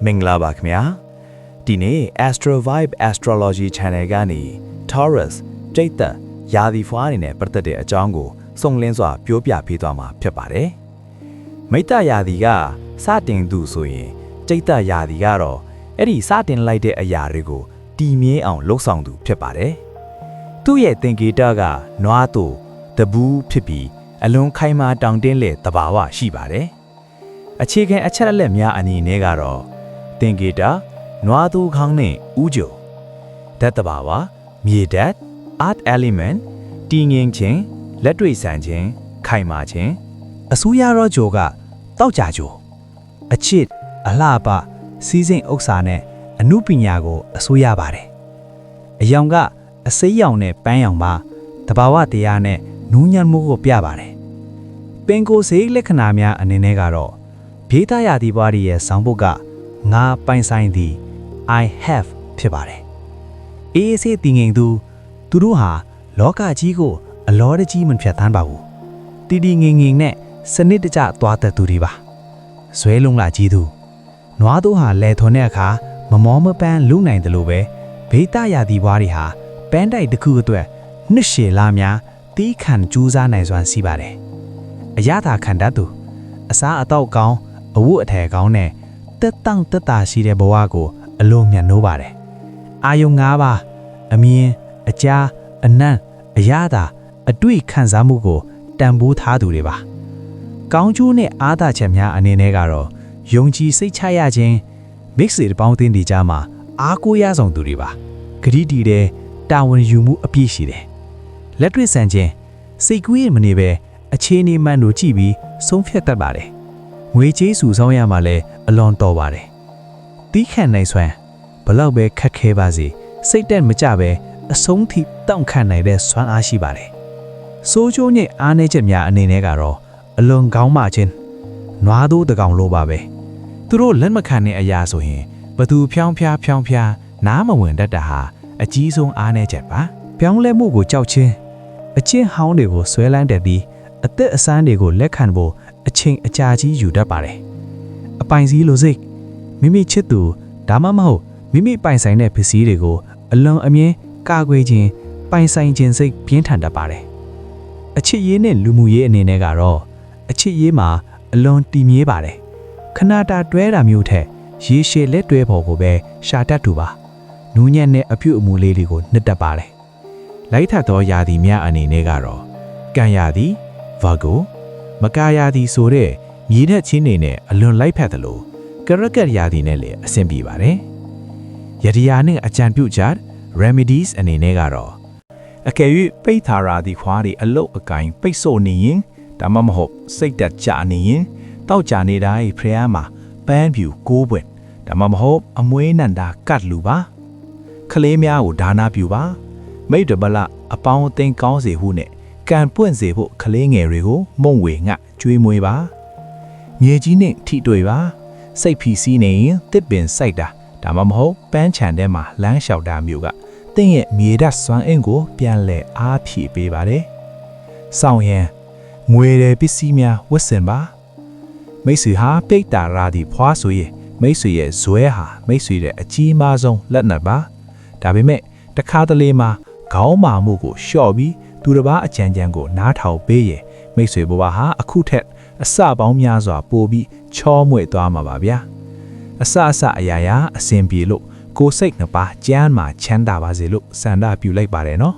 မင်္ဂလာပါခင်ဗျာဒီနေ့ Astro Vibe Astrology Channel ကနေ Taurus ကျိတ်သက်ရာသီဖွားအနေနဲ့ပတ်သက်တဲ့အကြောင်းကိုစုံလင်းစွာပြောပြပေးသွားမှာဖြစ်ပါတယ်မိတ္တရာသီကစတင်သူဆိုရင်ကျိတ်သက်ရာသီကတော့အဲ့ဒီစတင်လိုက်တဲ့အရာတွေကိုတည်မြဲအောင်လှုပ်ဆောင်သူဖြစ်ပါတယ်သူ့ရဲ့သင်္ကေတကနွားတူတဘူးဖြစ်ပြီးအလွန်ခိုင်မာတောင်တင်းတဲ့သဘာဝရှိပါတယ်အခြေခံအချက်အလက်များအနေနဲ့ကတော့သင်္ကေတနွားသူခေါင်းနဲ့ဥကြုံဓာတ်တဘာဝမြေဓာတ် art element တည်ငြိမ်ခြင်းလက်တွေ့ဆန်ခြင်းခိုင်မာခြင်းအစိုးရရောဂျိုကတောက်ကြဂျိုအချစ်အလှပစီးစိမ်ဥစ္စာနဲ့အမှုပညာကိုအစိုးရပါတယ်အယောင်ကအစိမ်းရောင်နဲ့ပန်းရောင်ပါတဘာဝတရားနဲ့နူးညံ့မှုကိုပြပါတယ်ပင်ကိုယ်စိတ်လက္ခဏာများအနေနဲ့ကတော့ဘေးသားရာသီပွားရဲ့ဆောင်းပုတ်ကငါပိုင်ဆိုင်သည် I have ဖြစ်ပါတယ်အေးအေးဆေးတည်ငြိမ်သူတို့ဟာလောကကြီးကိုအလောတကြီးမဖြတ်သန်းပါဘူးတည်တည်ငြိမ်ငြိမ်နဲ့စနစ်တကျသွားတတ်သူတွေပါဇွဲလုံးလာကြီးသူနွားတို့ဟာလဲထွန်တဲ့အခါမမောမပန်းလူနိုင်တယ်လို့ပဲဘေးသားရာသီပွားတွေဟာပန်းတိုက်တစ်ခုအတွက်နှစ်ရှည်လာများတီးခံကြိုးစားနိုင်စွမ်းရှိပါတယ်အရသာခံတတ်သူအစားအတော့ကောင်းအဝတ်အထည်ကောင်းနဲ့တက်တောင့်တက်တာရှိတဲ့ဘဝကိုအလုံးမြတ်နိုးပါတယ်အာယုံ၅ပါးအမြင်အကြားအနံ့အရသာအတွေ့ခံစားမှုကိုတန်ဖိုးထားသူတွေပါကောင်းကျိုးနဲ့အားသာချက်များအနေနဲ့ကတော့ယုံကြည်စိတ်ချရခြင်းမိတ်ဆွေပေါင်းတင်ဒီကြားမှာအားကိုးရဆောင်သူတွေပါဂရုတည်တဲ့တာဝန်ယူမှုအပြည့်ရှိတယ်လက်တွေ့ဆန်ခြင်းစိတ်ကူးရမနေပဲအခြေအနေမှန်ကိုကြည့်ပြီးဆုံးဖြတ်တတ်ပါတယ်ငွေကြေးစုဆောင်းရမှာလဲအလွန်တော်ပါတယ်တီးခန့်နိုင်စွမ်းဘလောက်ပဲခက်ခဲပါစေစိတ်တက်မကြပဲအဆုံးထိတောင့်ခံနိုင်တဲ့စွမ်းအားရှိပါတယ်စိုးချိုးညစ်အားနည်းချက်များအနေနဲ့ကတော့အလွန်ကောင်းမှချင်းနွားတို့တကောင်လိုပါပဲသူတို့လက်မခံတဲ့အရာဆိုရင်ဘသူဖြောင်းဖျားနားမဝင်တတ်တာဟာအကြီးဆုံးအားနည်းချက်ပါပြောင်းလဲမှုကိုကြောက်ခြင်းအချင်းဟောင်းတွေကိုဆွဲလန်းတတ်ပြီးအသက်အဆန်းတွေကိုလက်ခံဖို့အချိန်အကြာကြီးယူတတ်ပါတယ်အပိုင်စည်းလိုစိတ်မိမိချစ်သူဒါမှမဟုတ်မိမိပိုင်ဆိုင်တဲ့ပစ္စည်းတွေကိုအလွန်အမြဲကာကွယ်ခြင်းပိုင်ဆိုင်ခြင်းစိတ်ပြင်းထန်တတ်ပါတယ်အချစ်ရေးနဲ့လူမှုရေးအနေနဲ့ကတော့အချစ်ရေးမှာအလွန်တည်မြဲပါတယ်ခဏတာတွဲတာမျိုးထက်ရေရှည်လက်တွဲဖို့ကိုပဲရှာတတ်သူပါနူးညံ့တဲ့အပြုအမူလေးတွေကိုနှစ်တက်ပါတယ်လိုက်ထသောယာတီများအနေနဲ့ကတော့ကံယာတီဗာဂိုမကာယာတီဆိုတဲ့မြေထက်ချင်းနေနဲ့အလွန်လိုက်ဖက်သလိုကရကတ်ယာတီနဲ့လည်းအဆင်ပြေပါတယ်ယတရာနဲ့အကြံပြုချက် remedies အနေနဲ့ကတော့အကယ်၍ပိတ်ထာရာတီခွားတွေအလုတ်အကင်ပိတ်ဆို့နေရင်ဒါမှမဟုတ်စိတ်တက်ကြနေရင်တောက်ကြနေတိုင်းဖျားမှာပန်းပြူကိုးပွင့်ဒါမှမဟုတ်အမွေးနန္တာကတ်လူပါခလေးများကိုဒါနာပြူပါမိတ်တပလအပေါင်းအသိကောင်းစေဟုနဲ့ကံပွင့်စေဖို့ခလေးငယ်တွေကိုမုံဝေငှကျွေးမွေးပါမြေကြီးနဲ့ထိတွေ့ပါစိတ်ဖီစီးနေရင်တစ်ပင်စိုက်တာဒါမှမဟုတ်ပန်းချန်ထဲမှာလမ်းလျှောက်တာမျိုးကတင့်ရဲ့မြေဓာတ်စွမ်းအင်ကိုပြန်လဲအားဖြည့်ပေးပါတယ်စောင့်ရင်ငွေတဲ့ပစ္စည်းများဝတ်ဆင်ပါမိတ်ဆွေဟာပိတ်တာရာဒီဖွားဆိုရင်မိတ်ဆွေရဲ့ဇွဲဟာမိတ်ဆွေရဲ့အကြီးမားဆုံးလက်နက်ပါဒါပေမဲ့တခါတလေမှာခေါင်းမာမှုကိုလျှော့ပြီးသူတစ်ပါးအကြံဉာဏ်ကိုနားထောင်ပေးရင်မိတ်ဆွေဘဝဟာအခုထက်အစပေါင်းများစွာပိုပြီးချောမွေ့သွားမှာပါဗျာအစအရာရာအစဉ်ပြေလို့ကိုယ်စိတ်နှစ်ပါးကျမ်းမှာချမ်းသာပါစေလို့ဆန္ဒပြုလိုက်ပါတယ်နော်